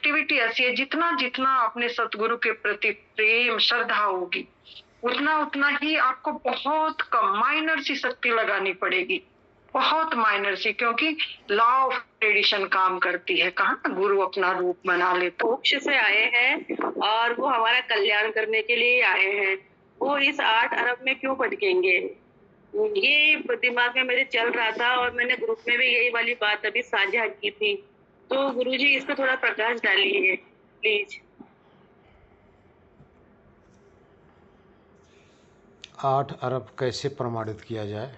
Activity ऐसी है, जितना जितना अपने सतगुरु के प्रति प्रेम श्रद्धा होगी, उतना उतना ही आपको बहुत कम माइनर सी शक्ति लगानी पड़ेगी, बहुत माइनर सी, क्योंकि लॉ ऑफ ट्रेडिशन काम करती है। कहाँ गुरु अपना रूप बना ले। मोक्ष से आए हैं और वो हमारा कल्याण करने के लिए आए हैं। वो इस 8 अरब में क्यों भटकेंगे? ये दिमाग में मेरे चल रहा था और मैंने ग्रुप में भी यही वाली बात अभी साझा की थी। तो गुरुजी इस पे थोड़ा प्रकाश डालिए प्लीज। 8 अरब कैसे प्रमाणित किया जाए?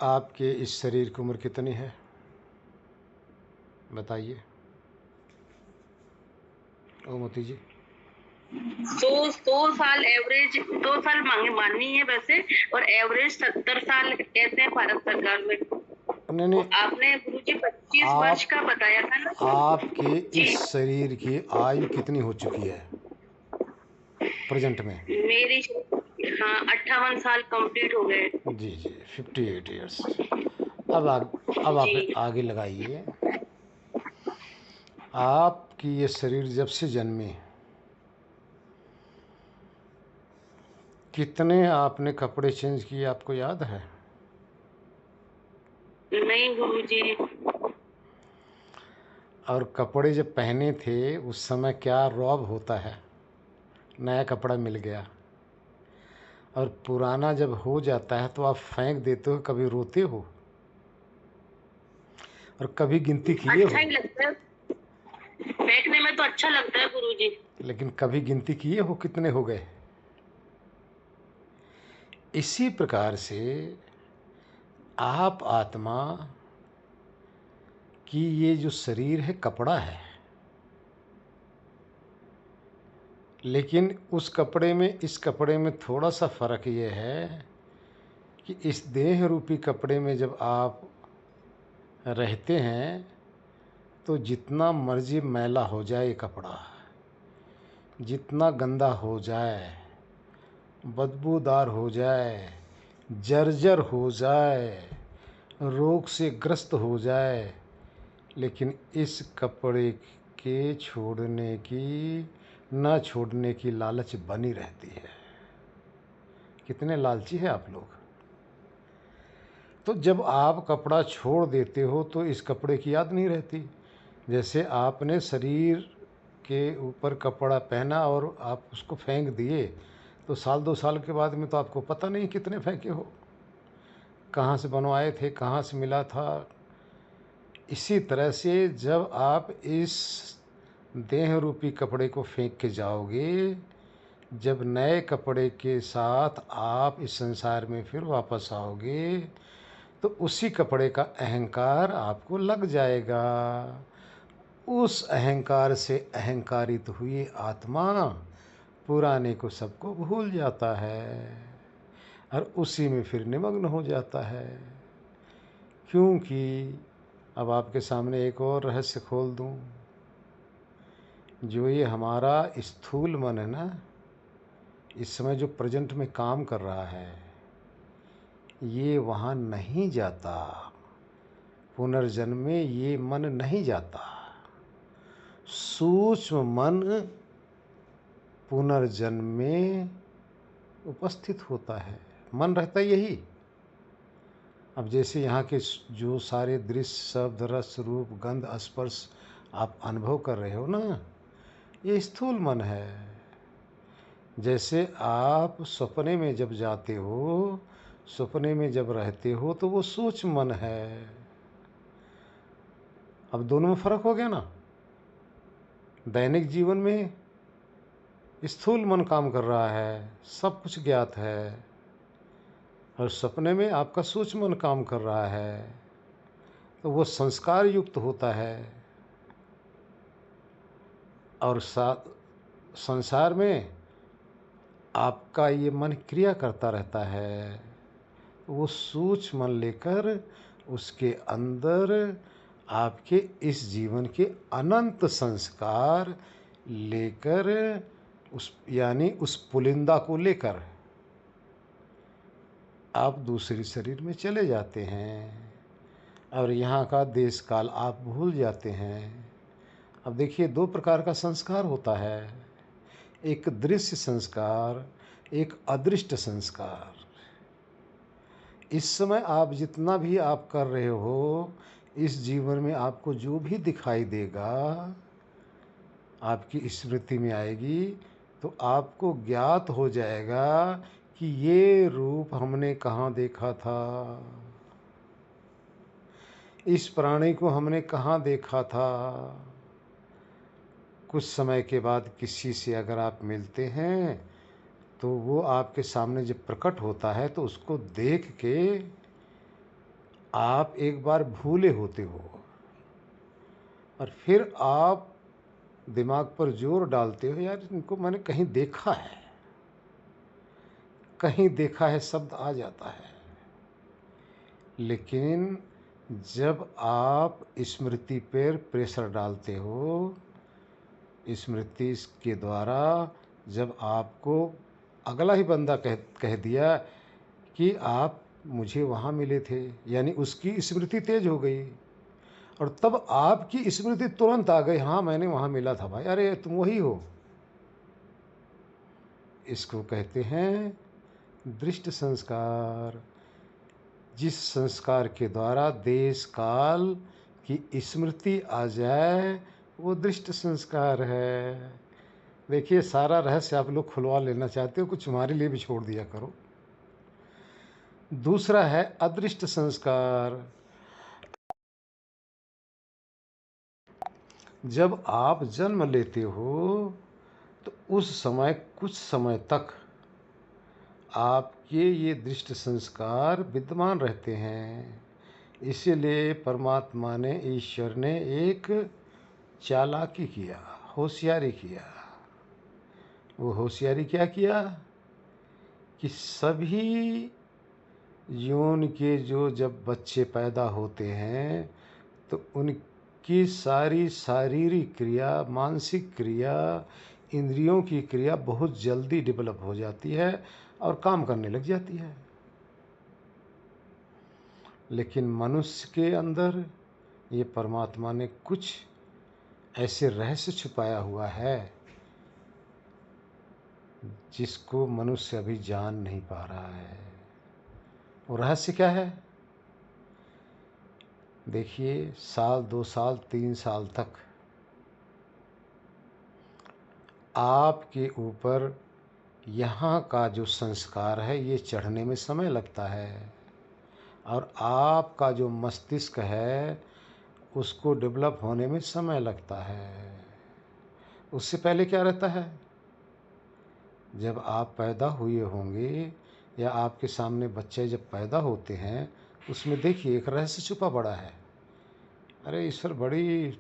आपके इस शरीर की उम्र कितनी है बताइए ओमती जी। 100 साल एवरेज, 2 साल माननी है वैसे, और एवरेज 70 साल कहते हैं भारत सरकार में। नहीं, आपने गुरुजी 25 वर्ष का बताया था ना। आपके इस शरीर की आयु कितनी हो चुकी है प्रेजेंट में? मेरी 58 साल कंप्लीट हो गए। जी जी, 58 ईयर्स। अब आप आगे लगाइए। आपकी ये शरीर जब से जन्मे, कितने आपने कपड़े चेंज किए आपको याद है? नहीं गुरुजी। और कपड़े जब पहने थे उस समय क्या रौब होता है, नया कपड़ा मिल गया, और पुराना जब हो जाता है तो आप फेंक देते हो, कभी रोते हो और कभी गिनती किए अच्छा हो? ही लगता है, फेंकने में तो अच्छा लगता है गुरुजी, लेकिन कभी गिनती किए हो कितने हो गए? इसी प्रकार से आप आत्मा की ये जो शरीर है कपड़ा है, लेकिन उस कपड़े में इस कपड़े में थोड़ा सा फर्क ये है कि इस देह रूपी कपड़े में जब आप रहते हैं तो जितना मर्जी मैला हो जाए कपड़ा, जितना गंदा हो जाए, बदबूदार हो जाए, जर्जर हो जाए, रोग से ग्रस्त हो जाए, लेकिन इस कपड़े के छोड़ने की न छोड़ने की लालच बनी रहती है। कितने लालची है आप लोग। तो जब आप कपड़ा छोड़ देते हो तो इस कपड़े की याद नहीं रहती। जैसे आपने शरीर के ऊपर कपड़ा पहना और आप उसको फेंक दिए, तो साल 2 साल के बाद में तो आपको पता नहीं कितने फेंके हो, कहाँ से बनवाए थे, कहाँ से मिला था। इसी तरह से जब आप इस देह रूपी कपड़े को फेंक के जाओगे, जब नए कपड़े के साथ आप इस संसार में फिर वापस आओगे, तो उसी कपड़े का अहंकार आपको लग जाएगा। उस अहंकार से अहंकारित हुई आत्मा पुराने को सबको भूल जाता है और उसी में फिर निमग्न हो जाता है। क्योंकि अब आपके सामने एक और रहस्य खोल दूं, जो ये हमारा स्थूल मन है ना, इस समय जो प्रेजेंट में काम कर रहा है, ये वहाँ नहीं जाता। पुनर्जन्म में ये मन नहीं जाता। सूक्ष्म मन पुनर्जन्म में उपस्थित होता है, मन रहता यही। अब जैसे यहाँ के जो सारे दृश्य, शब्द, रस, रूप, गंध, स्पर्श आप अनुभव कर रहे हो ना, ये स्थूल मन है। जैसे आप सपने में जब जाते हो, सपने में जब रहते हो, तो वो सूक्ष्म मन है। अब दोनों में फर्क हो गया ना। दैनिक जीवन में स्थूल मन काम कर रहा है, सब कुछ ज्ञात है, और सपने में आपका सूक्ष्म मन काम कर रहा है, तो वो संस्कार युक्त होता है। और संसार में आपका ये मन क्रिया करता रहता है, वो सूक्ष्म मन लेकर उसके अंदर आपके इस जीवन के अनंत संस्कार लेकर, उस यानी उस पुलिंदा को लेकर आप दूसरे शरीर में चले जाते हैं और यहाँ का देश काल आप भूल जाते हैं। अब देखिए, दो प्रकार का संस्कार होता है, एक दृश्य संस्कार, एक अदृष्ट संस्कार। इस समय आप जितना भी आप कर रहे हो, इस जीवन में आपको जो भी दिखाई देगा, आपकी स्मृति में आएगी, तो आपको ज्ञात हो जाएगा कि ये रूप हमने कहाँ देखा था, इस प्राणी को हमने कहाँ देखा था। कुछ समय के बाद किसी से अगर आप मिलते हैं, तो वो आपके सामने जब प्रकट होता है, तो उसको देख के आप एक बार भूले होते हो, और फिर आप दिमाग पर जोर डालते हो, यार इनको मैंने कहीं देखा है, कहीं देखा है शब्द आ जाता है। लेकिन जब आप स्मृति पर प्रेशर डालते हो, स्मृति के द्वारा जब आपको अगला ही बंदा कह दिया कि आप मुझे वहाँ मिले थे, यानी उसकी स्मृति तेज हो गई, और तब आपकी स्मृति तुरंत आ गई, हाँ मैंने वहाँ मिला था भाई, अरे तुम वही हो। इसको कहते हैं दृष्ट संस्कार। जिस संस्कार के द्वारा देश काल की स्मृति आ जाए, वो दृष्ट संस्कार है। देखिए, सारा रहस्य आप लोग खुलवा लेना चाहते हो, कुछ हमारे लिए भी छोड़ दिया करो। दूसरा है अदृष्ट संस्कार। जब आप जन्म लेते हो, तो उस समय कुछ समय तक आपके ये दृष्ट संस्कार विद्यमान रहते हैं। इसीलिए परमात्मा ने, ईश्वर ने एक चालाकी किया, होशियारी किया। वो होशियारी क्या किया कि सभी यौन के जो जब बच्चे पैदा होते हैं, तो उनकी सारी शारीरिक क्रिया, मानसिक क्रिया, इंद्रियों की क्रिया बहुत जल्दी डेवलप हो जाती है और काम करने लग जाती है। लेकिन मनुष्य के अंदर ये परमात्मा ने कुछ ऐसे रहस्य छुपाया हुआ है, जिसको मनुष्य अभी जान नहीं पा रहा है। वो रहस्य क्या है? देखिए, साल, 2 साल, 3 साल तक आपके ऊपर यहाँ का जो संस्कार है, ये चढ़ने में समय लगता है, और आपका जो मस्तिष्क है, उसको डेवलप होने में समय लगता है। उससे पहले क्या रहता है? जब आप पैदा हुए होंगे, या आपके सामने बच्चे जब पैदा होते हैं, उसमें देखिए एक रहस्य छुपा पड़ा है। अरे ईश्वर बड़ी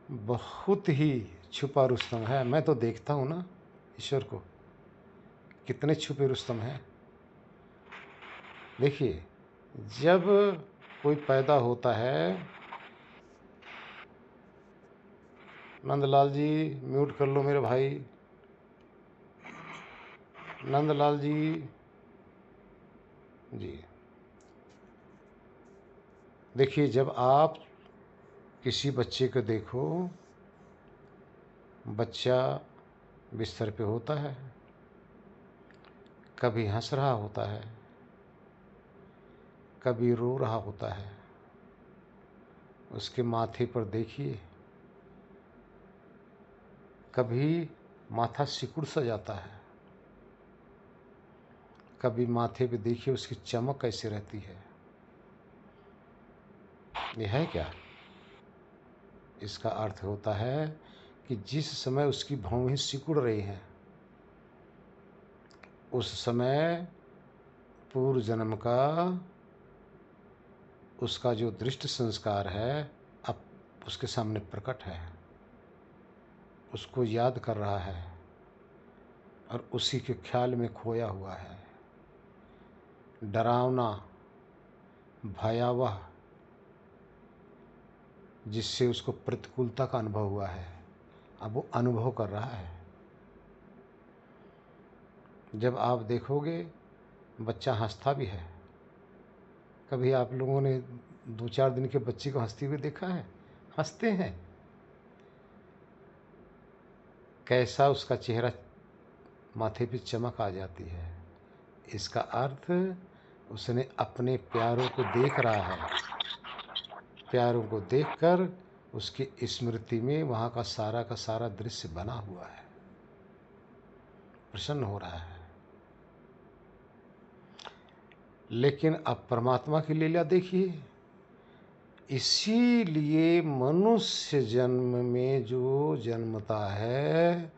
बहुत ही छुपा रुस्तम है। मैं तो देखता हूँ ना ईश्वर को, कितने छुपे रुस्तम हैं। देखिए, जब कोई पैदा होता है, नंदलाल जी म्यूट कर लो मेरे भाई, नंदलाल जी जी। देखिए, जब आप किसी बच्चे को देखो, बच्चा बिस्तर पे होता है, कभी हंस रहा होता है, कभी रो रहा होता है। उसके माथे पर देखिए, कभी माथा सिकुड़ सा जाता है, कभी माथे पे देखिए उसकी चमक कैसे रहती है। ये है क्या? इसका अर्थ होता है कि जिस समय उसकी भौहें सिकुड़ रही हैं, उस समय पूर्व जन्म का उसका जो दृष्ट संस्कार है, अब उसके सामने प्रकट है, उसको याद कर रहा है, और उसी के ख्याल में खोया हुआ है। डरावना, भयावह, जिससे उसको प्रतिकूलता का अनुभव हुआ है, अब वो अनुभव कर रहा है। जब आप देखोगे, बच्चा हंसता भी है। कभी आप लोगों ने 2-4 दिन के बच्चे को हंसते हुए देखा है? हंसते हैं, कैसा उसका चेहरा माथे पे चमक आ जाती है। इसका अर्थ उसने अपने प्यारों को देख रहा है, प्यारों को देखकर उसकी स्मृति में वहाँ का सारा दृश्य बना हुआ है, प्रसन्न हो रहा है। लेकिन अब परमात्मा की लीला देखिए, इसीलिए मनुष्य जन्म में जो जन्मता है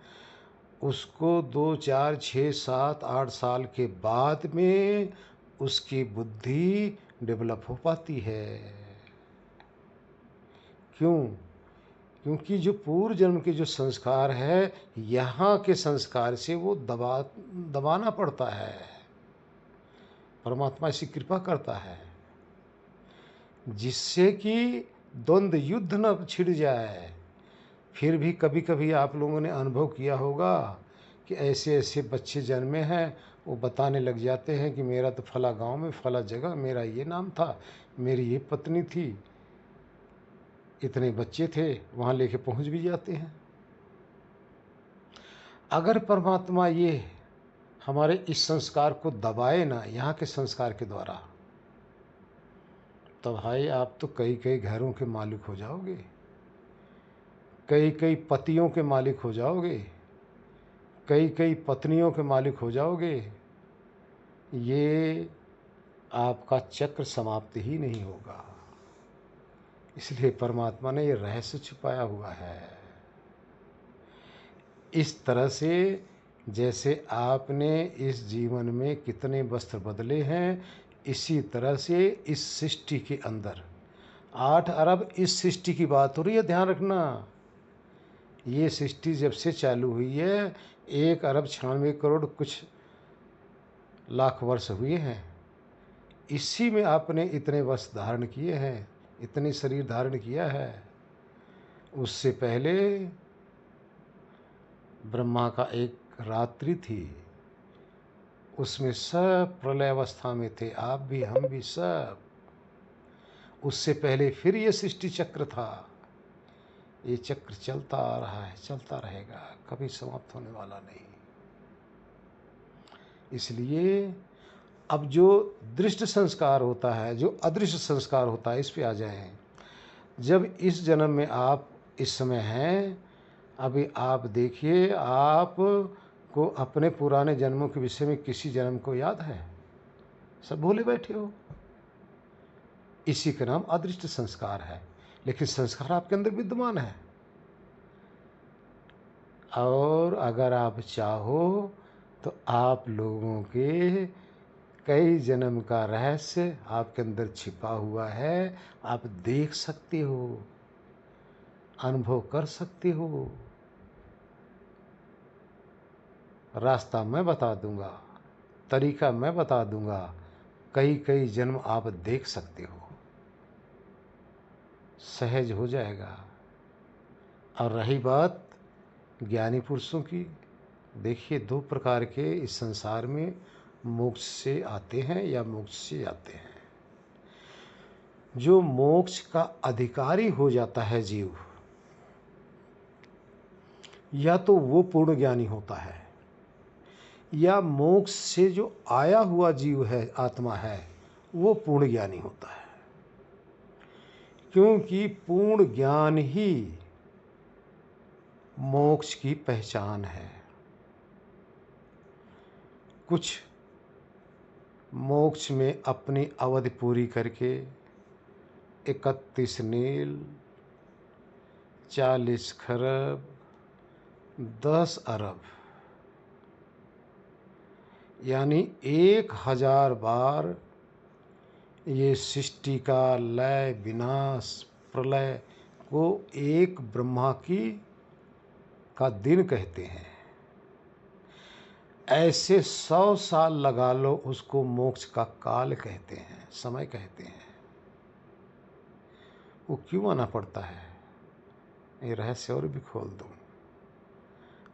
उसको 2, 4, 6, 7, 8 साल के बाद में उसकी बुद्धि डेवलप हो पाती है। क्यों? क्योंकि जो पूर्व जन्म के जो संस्कार है, यहाँ के संस्कार से वो दबाना पड़ता है। परमात्मा ऐसी कृपा करता है जिससे कि द्वंद्व युद्ध न छिड़ जाए। फिर भी कभी कभी आप लोगों ने अनुभव किया होगा कि ऐसे ऐसे बच्चे जन्मे हैं, वो बताने लग जाते हैं कि मेरा तो फला गांव में फला जगह मेरा ये नाम था, मेरी ये पत्नी थी, इतने बच्चे थे, वहाँ लेके पहुँच भी जाते हैं। अगर परमात्मा ये हमारे इस संस्कार को दबाए ना, यहाँ के संस्कार के द्वारा, तो भाई आप तो कई कई घरों के मालिक हो जाओगे, कई कई पतियों के मालिक हो जाओगे, कई कई पत्नियों के मालिक हो जाओगे। ये आपका चक्र समाप्त ही नहीं होगा। इसलिए परमात्मा ने ये रहस्य छुपाया हुआ है। इस तरह से जैसे आपने इस जीवन में कितने वस्त्र बदले हैं, इसी तरह से इस सृष्टि के अंदर 8 अरब इस सृष्टि की बात हो रही है, ध्यान रखना। ये सृष्टि जब से चालू हुई है 1 अरब 96 करोड़ कुछ लाख वर्ष हुए हैं। इसी में आपने इतने वस्त्र धारण किए हैं, इतने शरीर धारण किया है। उससे पहले ब्रह्मा का एक रात्रि थी, उसमें सब प्रलय अवस्था में थे, आप भी हम भी सब। उससे पहले फिर ये सृष्टि चक्र था। ये चक्र चलता आ रहा है, चलता रहेगा, कभी समाप्त होने वाला नहीं। इसलिए अब जो दृष्ट संस्कार होता है, जो अदृश्य संस्कार होता है, इस पे आ जाएं। जब इस जन्म में आप इस समय हैं, अभी आप देखिए, आप को अपने पुराने जन्मों के विषय में किसी जन्म को याद है? सब भूले बैठे हो। इसी का नाम अदृष्ट संस्कार है, लेकिन संस्कार आपके अंदर विद्यमान है। और अगर आप चाहो तो आप लोगों के कई जन्म का रहस्य आपके अंदर छिपा हुआ है, आप देख सकते हो, अनुभव कर सकते हो। रास्ता मैं बता दूंगा, तरीका मैं बता दूंगा, कई कई जन्म आप देख सकते हो, सहज हो जाएगा। और रही बात ज्ञानी पुरुषों की, देखिए 2 प्रकार के इस संसार में मोक्ष से आते हैं या मोक्ष से जाते हैं। जो मोक्ष का अधिकारी हो जाता है जीव, या तो वो पूर्ण ज्ञानी होता है, या मोक्ष से जो आया हुआ जीव है, आत्मा है, वो पूर्ण ज्ञानी होता है। क्योंकि पूर्ण ज्ञान ही मोक्ष की पहचान है। कुछ मोक्ष में अपनी अवधि पूरी करके 31 नील, 40 खरब, 10 अरब यानी 1000 बार ये सृष्टि का लय, विनाश, प्रलय को एक ब्रह्मा का दिन कहते हैं। ऐसे 100 साल लगा लो, उसको मोक्ष का काल कहते हैं, समय कहते हैं। वो क्यों आना पड़ता है, ये रहस्य और भी खोल दूं।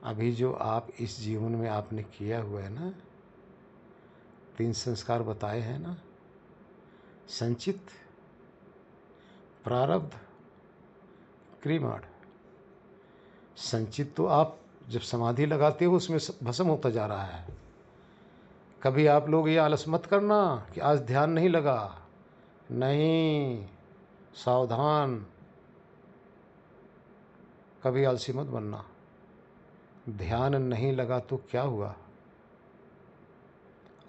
अभी जो आप इस जीवन में आपने किया हुआ है ना, 3 संस्कार बताए हैं ना, संचित, प्रारब्ध, क्रीमाड़। संचित तो आप जब समाधि लगाते हो उसमें भस्म होता जा रहा है। कभी आप लोग ये आलस मत करना कि आज ध्यान नहीं लगा, नहीं, सावधान, कभी आलसी मत बनना। ध्यान नहीं लगा तो क्या हुआ?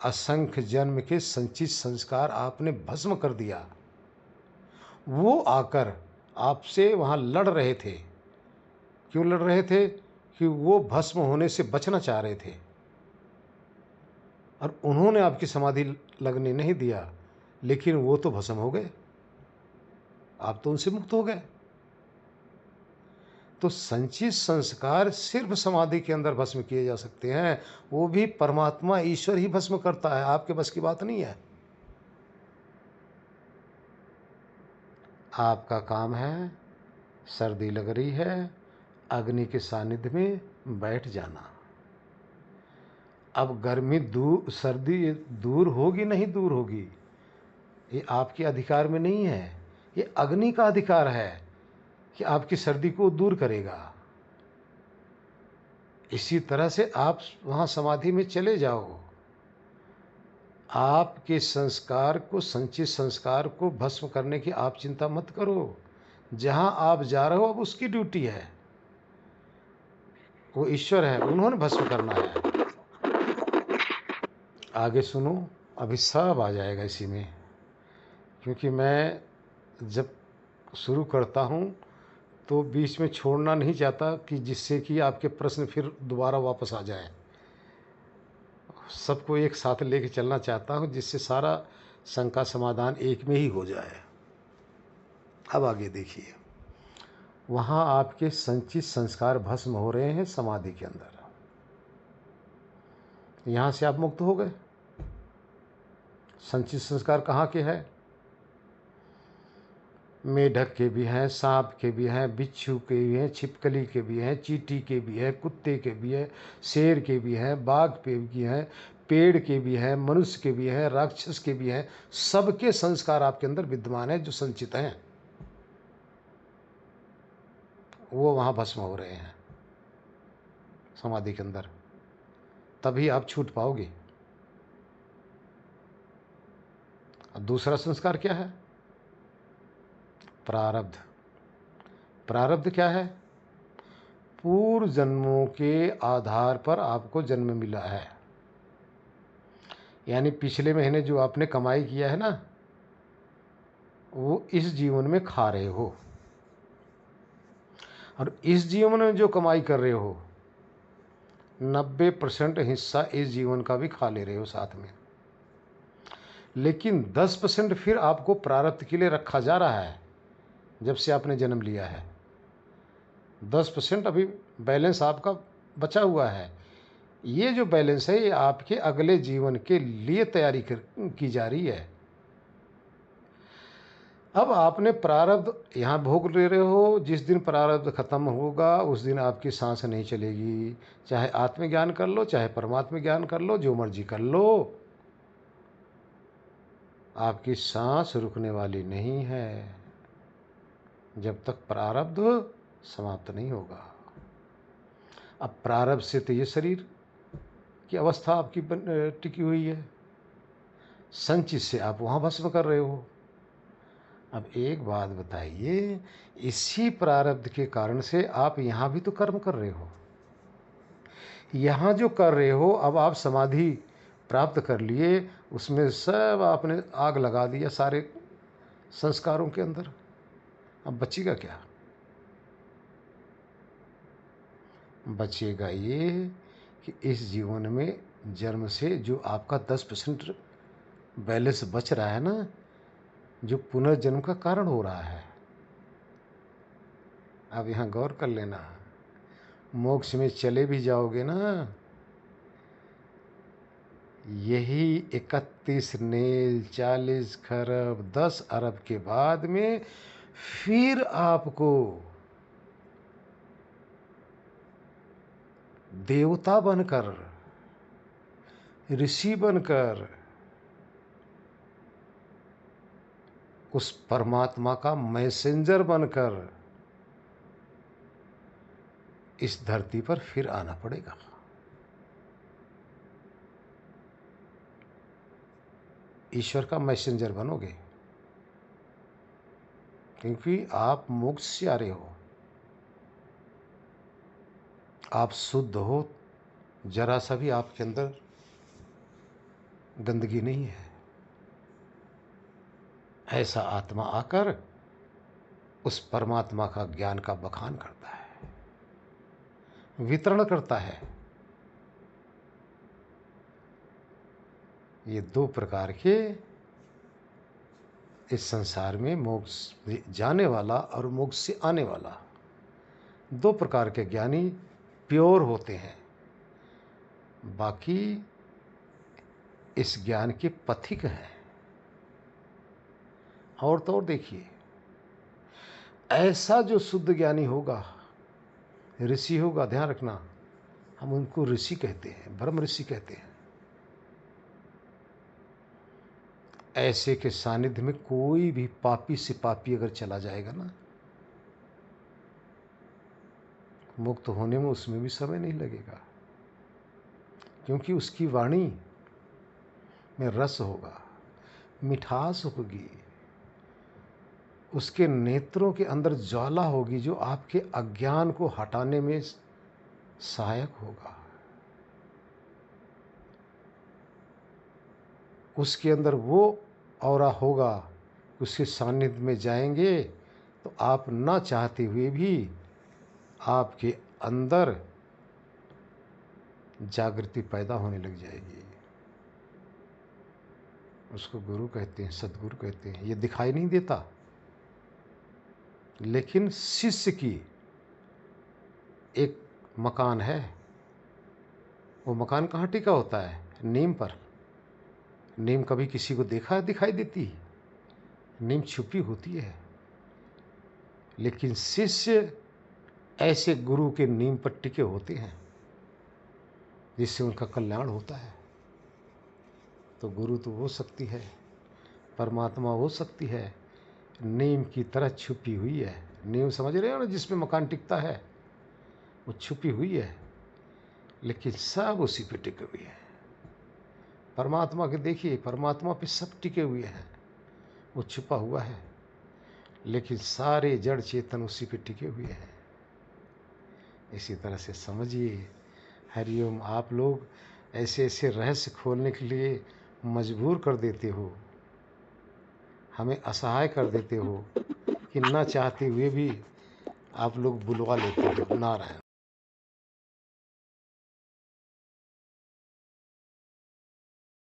असंख्य जन्म के संचित संस्कार आपने भस्म कर दिया। वो आकर आपसे वहाँ लड़ रहे थे। क्यों लड़ रहे थे? कि वो भस्म होने से बचना चाह रहे थे, और उन्होंने आपकी समाधि लगने नहीं दिया, लेकिन वो तो भस्म हो गए, आप तो उनसे मुक्त हो गए। तो संचित संस्कार सिर्फ समाधि के अंदर भस्म किए जा सकते हैं, वो भी परमात्मा ईश्वर ही भस्म करता है, आपके बस की बात नहीं है। आपका काम है, सर्दी लग रही है, अग्नि के सानिध्य में बैठ जाना। अब गर्मी दूर, सर्दी दूर होगी नहीं दूर होगी, ये आपके अधिकार में नहीं है, ये अग्नि का अधिकार है कि आपकी सर्दी को दूर करेगा। इसी तरह से आप वहाँ समाधि में चले जाओ, आपके संस्कार को, संचित संस्कार को भस्म करने की आप चिंता मत करो। जहाँ आप जा रहे हो अब उसकी ड्यूटी है, वो ईश्वर है, उन्होंने भस्म करना है। आगे सुनो, अभी सब आ जाएगा इसी में, क्योंकि मैं जब शुरू करता हूँ तो बीच में छोड़ना नहीं चाहता कि जिससे कि आपके प्रश्न फिर दोबारा वापस आ जाए। सबको एक साथ लेके चलना चाहता हूँ, जिससे सारा शंका समाधान एक में ही हो जाए। अब आगे देखिए, वहाँ आपके संचित संस्कार भस्म हो रहे हैं समाधि के अंदर। यहाँ से आप मुक्त हो गए। संचित संस्कार कहाँ के हैं? मेढक के भी हैं, सांप के भी हैं, बिच्छू के भी हैं, छिपकली के भी हैं, चींटी के भी हैं, कुत्ते के भी हैं, शेर के भी हैं, बाघ के भी हैं, पेड़ के भी हैं, मनुष्य के भी हैं, राक्षस के भी हैं। सबके संस्कार आपके अंदर विद्यमान है जो संचित हैं, वो वहाँ भस्म हो रहे हैं समाधि के अंदर। तभी आप छूट पाओगे। अब दूसरा संस्कार क्या है? प्रारब्ध। प्रारब्ध क्या है? पूर्व जन्मों के आधार पर आपको जन्म मिला है, यानी पिछले महीने जो आपने कमाई किया है ना, वो इस जीवन में खा रहे हो, और इस जीवन में जो कमाई कर रहे हो 90% हिस्सा इस जीवन का भी खा ले रहे हो साथ में, लेकिन 10% फिर आपको प्रारब्ध के लिए रखा जा रहा है। जब से आपने जन्म लिया है 10% अभी बैलेंस आपका बचा हुआ है। ये जो बैलेंस है ये आपके अगले जीवन के लिए तैयारी की जा रही है। अब आपने प्रारब्ध यहाँ भोग ले रहे हो, जिस दिन प्रारब्ध खत्म होगा उस दिन आपकी सांस नहीं चलेगी। चाहे आत्मज्ञान कर लो, चाहे परमात्मा ज्ञान कर लो, जो मर्जी कर लो, आपकी सांस रुकने वाली नहीं है जब तक प्रारब्ध समाप्त नहीं होगा। अब प्रारब्ध से तो ये शरीर की अवस्था आपकी टिकी हुई है, संचित से आप वहाँ भस्म कर रहे हो। अब एक बात बताइए, इसी प्रारब्ध के कारण से आप यहाँ भी तो कर्म कर रहे हो। यहाँ जो कर रहे हो, अब आप समाधि प्राप्त कर लिए, उसमें सब आपने आग लगा दिया सारे संस्कारों के अंदर। अब बचेगा क्या? बचेगा ये कि इस जीवन में जन्म से जो आपका 10% बैलेंस बच रहा है ना, जो पुनर्जन्म का कारण हो रहा है। अब यहाँ गौर कर लेना, मोक्ष में चले भी जाओगे ना, यही 31 नेल 40 खरब 10 अरब के बाद में फिर आपको देवता बनकर, ऋषि बनकर उस परमात्मा का मैसेंजर बनकर इस धरती पर फिर आना पड़ेगा। ईश्वर का मैसेंजर बनोगे, क्योंकि आप मोक्ष से आ रहे हो, आप शुद्ध हो, जरा सा भी आपके अंदर गंदगी नहीं है। ऐसा आत्मा आकर उस परमात्मा का ज्ञान का बखान करता है, वितरण करता है। ये दो प्रकार के इस संसार में मोक्ष जाने वाला और मोक्ष से आने वाला, दो प्रकार के ज्ञानी प्योर होते हैं। बाकी इस ज्ञान के पथिक हैं। और तो और देखिए, ऐसा जो शुद्ध ज्ञानी होगा, ऋषि होगा, ध्यान रखना, हम उनको ऋषि कहते हैं, ब्रह्म ऋषि कहते हैं। ऐसे के सानिध्य में कोई भी पापी से पापी अगर चला जाएगा ना, मुक्त होने में उसमें भी समय नहीं लगेगा, क्योंकि उसकी वाणी में रस होगा, मिठास होगी, उसके नेत्रों के अंदर ज्वाला होगी जो आपके अज्ञान को हटाने में सहायक होगा। उसके अंदर वो ऑरा होगा, उसके सानिध्य में जाएंगे तो आप ना चाहते हुए भी आपके अंदर जागृति पैदा होने लग जाएगी। उसको गुरु कहते हैं, सदगुरु कहते हैं। ये दिखाई नहीं देता, लेकिन शिष्य की एक मकान है। वो मकान कहाँ टिका होता है? नीम पर। नीम कभी किसी को देखा दिखाई देती? नीम छुपी होती है। लेकिन शिष्य ऐसे गुरु के नीम पर टिके होते हैं जिससे उनका कल्याण होता है। तो गुरु तो हो सकती है, परमात्मा हो सकती है, नीम की तरह छुपी हुई है। नीम समझ रहे हो ना, जिसमें मकान टिकता है, वो छुपी हुई है, लेकिन सब उसी पे टिके हुए हैं। परमात्मा के देखिए, परमात्मा पे सब टिके हुए हैं, वो छुपा हुआ है, लेकिन सारे जड़ चेतन उसी पे टिके हुए हैं। इसी तरह से समझिए। हरिओम। आप लोग ऐसे ऐसे रहस्य खोलने के लिए मजबूर कर देते हो, हमें असहाय कर देते हो कि ना चाहते हुए भी आप लोग बुलवा लेते हो। नारायण।